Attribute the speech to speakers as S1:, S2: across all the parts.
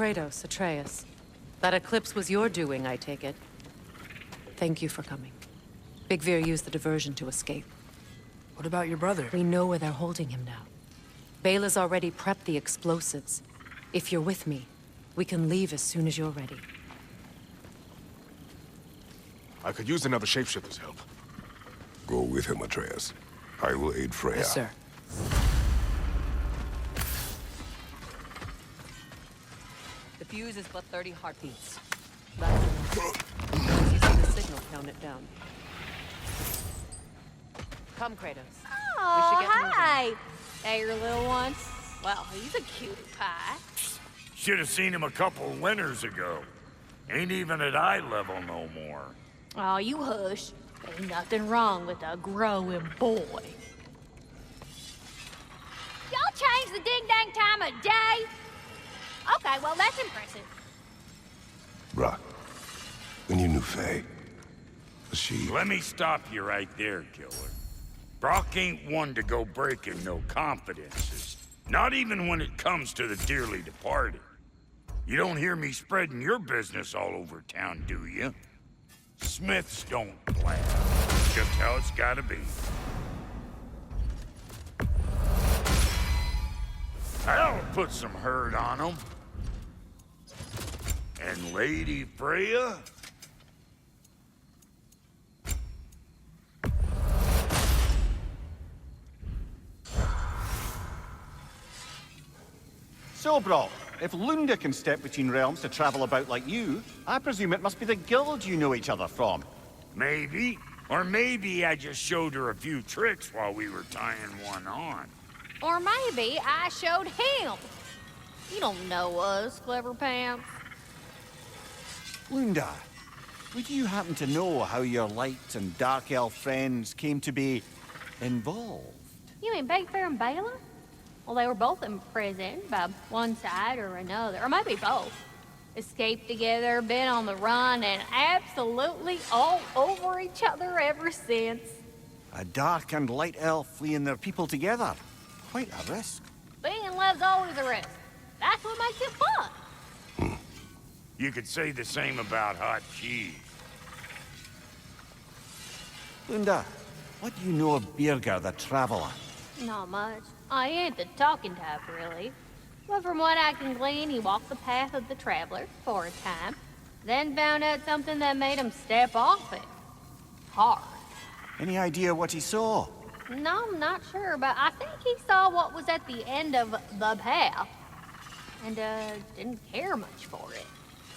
S1: Kratos, Atreus. That eclipse was your doing, I take it. Thank you for coming. Big Veer used the diversion to escape.
S2: What about your brother?
S1: We know where they're holding him now. Bela's already prepped the explosives. If you're with me, we can leave as soon as you're ready.
S3: I could use another shapeshifter's help.
S4: Go with him, Atreus. I will aid Freyr.
S2: Yes, sir.
S1: The fuse is but 30 heartbeats. That's enough. Once you see the signal, count it down. Come, Kratos.
S5: Oh, hi! Hey, your little ones. Well, he's a cutie pie.
S6: Should have seen him a couple winters ago. Ain't even at eye level no more.
S5: Oh, you hush. Ain't nothing wrong with a growing boy. Y'all changed the ding-dang time of day? Okay, well, that's impressive.
S4: Brock, when you knew Faye, was she...
S6: Let me stop you right there, killer. Brock ain't one to go breaking no confidences. Not even when it comes to the dearly departed. You don't hear me spreading your business all over town, do you? Smiths don't blab. Just how it's gotta be. I'll put some hurt on them. And Lady Freyr?
S7: So, Brock, if Lunda can step between realms to travel about like you, I presume it must be the guild you know each other from.
S6: Maybe. Or maybe I just showed her a few tricks while we were tying one on.
S5: Or maybe I showed him. You don't know us, Clever Pants.
S7: Lunda, would you happen to know how your light and dark elf friends came to be involved?
S5: You mean Big Bear and Bela? Well, they were both imprisoned by one side or another, or maybe both. Escaped together, been on the run, and absolutely all over each other ever since.
S7: A dark and light elf fleeing their people together. Quite a risk.
S5: Being in love's always a risk. That's what makes it fun.
S6: You could say the same about hot cheese.
S7: Lunda, what do you know of Birger the Traveler?
S5: Not much. I ain't the talking type, really. But from what I can glean, he walked the path of the traveler for a time, then found out something that made him step off it. Hard.
S7: Any idea what he saw?
S5: No, I'm not sure, but I think he saw what was at the end of the path. And, didn't care much for it.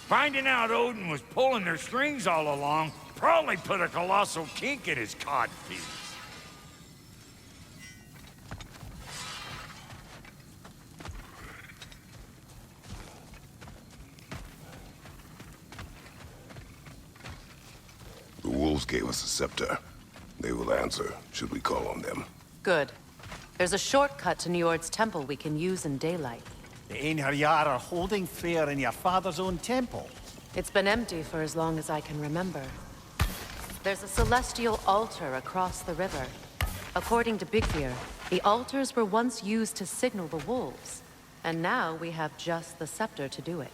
S6: Finding out Odin was pulling their strings all along probably put a colossal kink in his codpiece.
S4: The wolves gave us a scepter. They will answer, should we call on them.
S1: Good. There's a shortcut to Njord's temple we can use in daylight.
S7: The Einherjar are holding Freyr in your father's own temple.
S1: It's been empty for as long as I can remember. There's a celestial altar across the river. According to Big Veer, the altars were once used to signal the wolves. And now we have just the scepter to do it.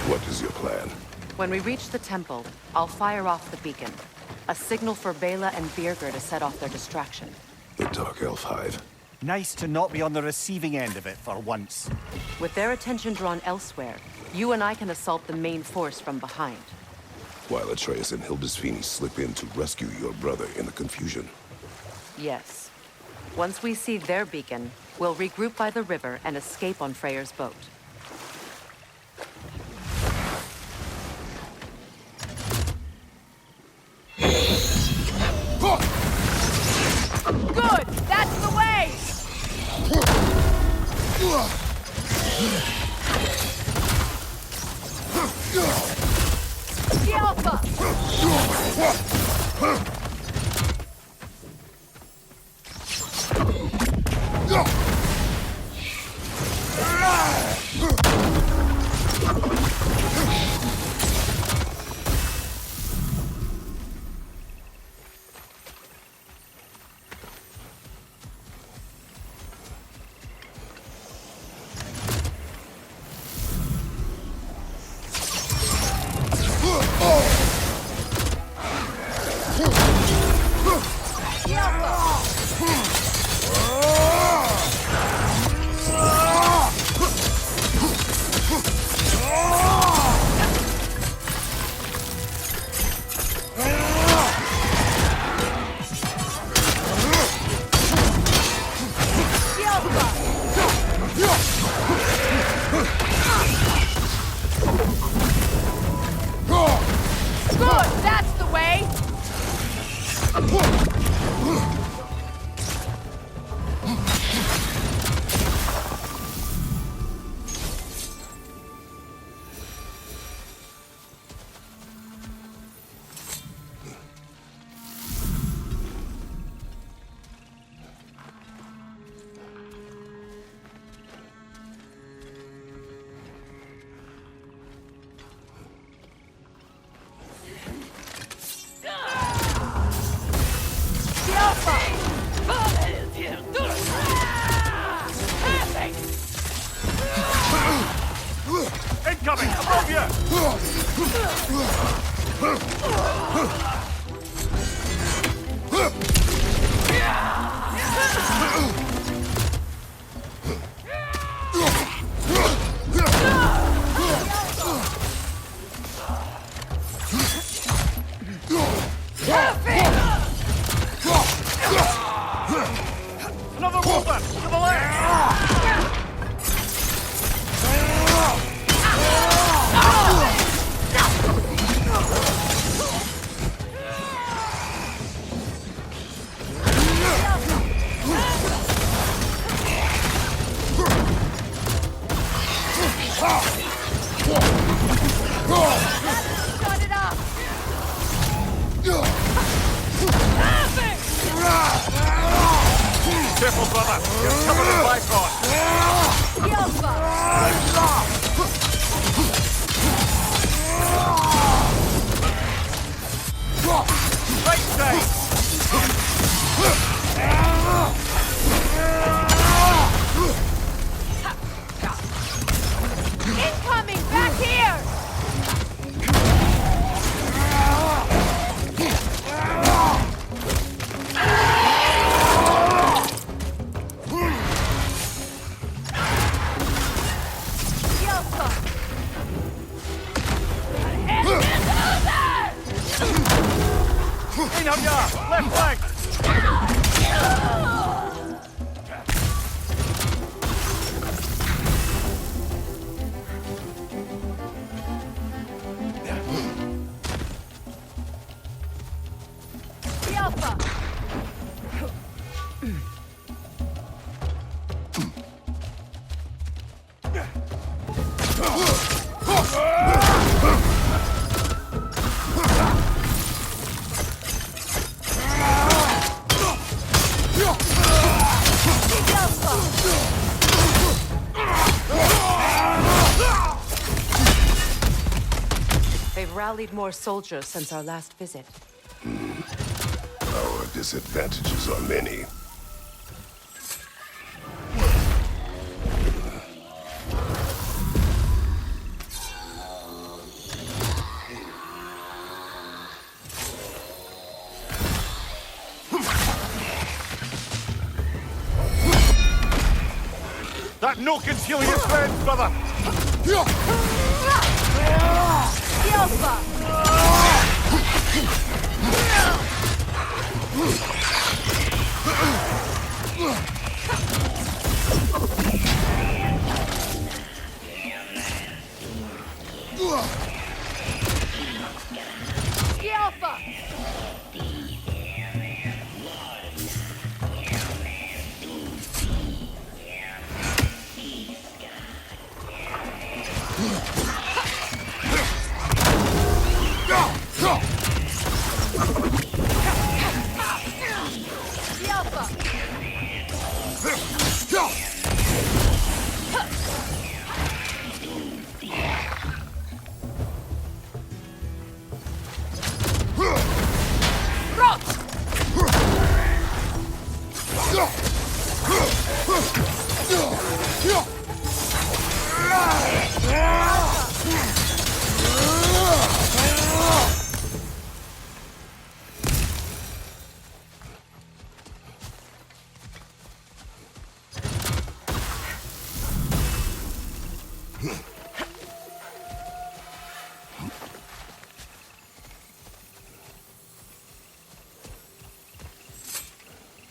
S4: What is your plan?
S1: When we reach the temple, I'll fire off the beacon. A signal for Bela and Birger to set off their distraction.
S4: The Dark Elf Hive.
S7: Nice to not be on the receiving end of it for once.
S1: With their attention drawn elsewhere, you and I can assault the main force from behind.
S4: While Atreus and Hildisvini slip in to rescue your brother in the confusion.
S1: Yes. Once we see their beacon, we'll regroup by the river and escape on Freyr's boat.
S5: Good! That's the way! The Alpha!
S7: Another wolfer! To the left!
S5: Shut it up!
S7: Careful, brother! You're covered in Bifrost! Right side!
S5: Incoming! Back here!
S7: Einhander! Left flank!
S1: They've rallied more soldiers since our last visit.
S4: Our disadvantages are many.
S7: That no concealing his friends, brother!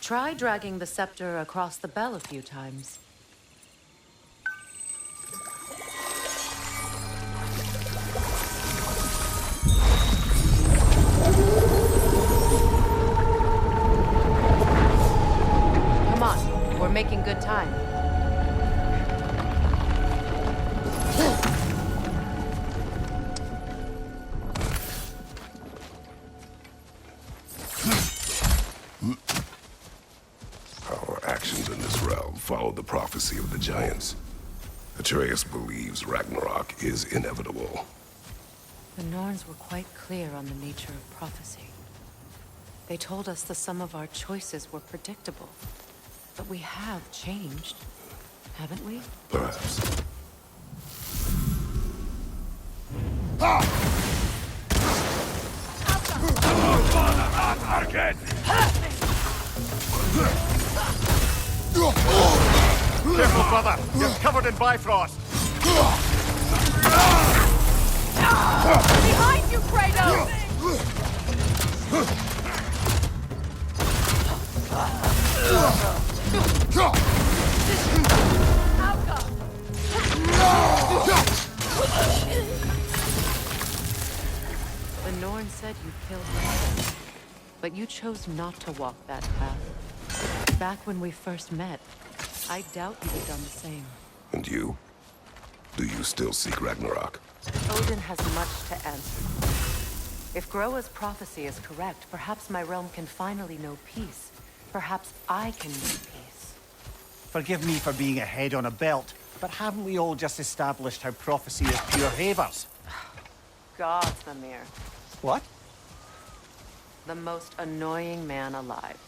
S1: Try dragging the scepter across the bell a few times. Come on, we're making good time.
S4: Follow the prophecy of the giants. Atreus believes Ragnarok is inevitable.
S1: The Norns were quite clear on the nature of prophecy. They told us the sum of our choices were predictable. But we have changed, haven't we?
S4: Perhaps.
S7: Careful, brother! You're covered in Bifrost!
S5: Behind you, Kratos!
S1: The Norn said you killed Heimdall, but you chose not to walk that path. Back when we first met, I doubt you'd have done the same.
S4: And you? Do you still seek Ragnarok?
S1: Odin has much to answer. If Groa's prophecy is correct, perhaps my realm can finally know peace. Perhaps I can know peace.
S7: Forgive me for being a head on a belt, but haven't we all just established how prophecy is pure havers?
S1: Gods, Mimir.
S7: What?
S1: The most annoying man alive.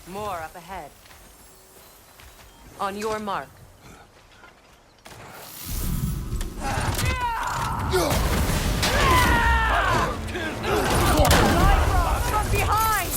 S1: More up ahead. On your mark.
S5: From behind!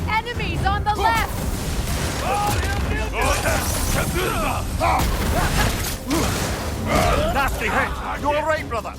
S5: Enemies on the left!
S7: Nasty hit! You all right, brother?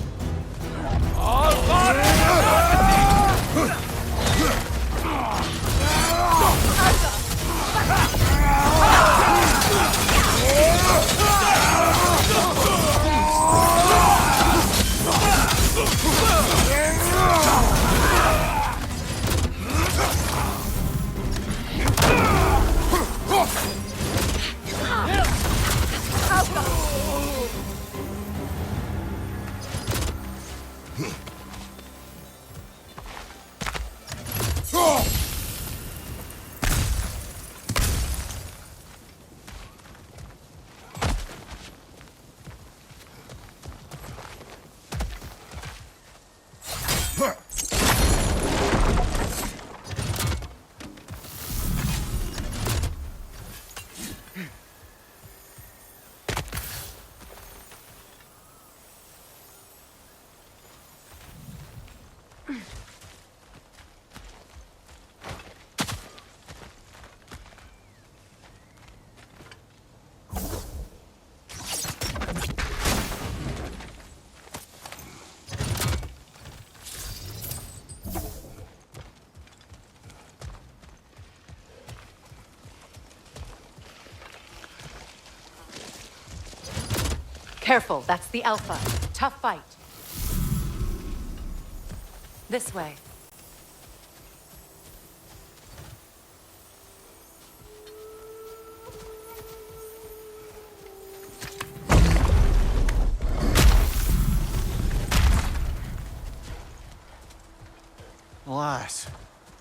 S1: Careful, that's the Alpha. Tough fight. This way.
S7: Alas,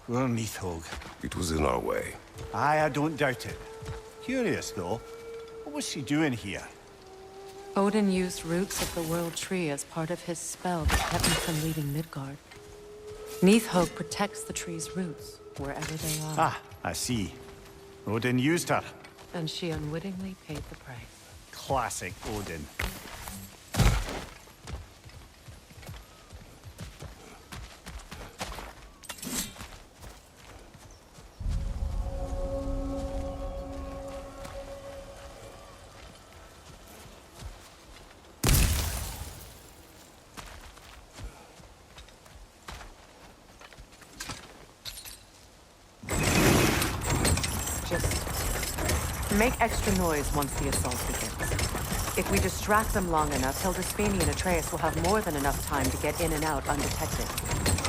S7: we're Neathog.
S4: It was in our way.
S7: Aye, I don't doubt it. Curious, though. What was she doing here?
S1: Odin used roots of the World Tree as part of his spell that kept me from leaving Midgard. Neathhope protects the tree's roots, wherever they are.
S7: Ah, I see. Odin used her.
S1: And she unwittingly paid the price.
S7: Classic Odin.
S1: Make extra noise once the assault begins. If we distract them long enough, Hildesphanie and Atreus will have more than enough time to get in and out undetected.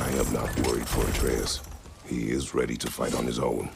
S4: I am not worried for Atreus. He is ready to fight on his own.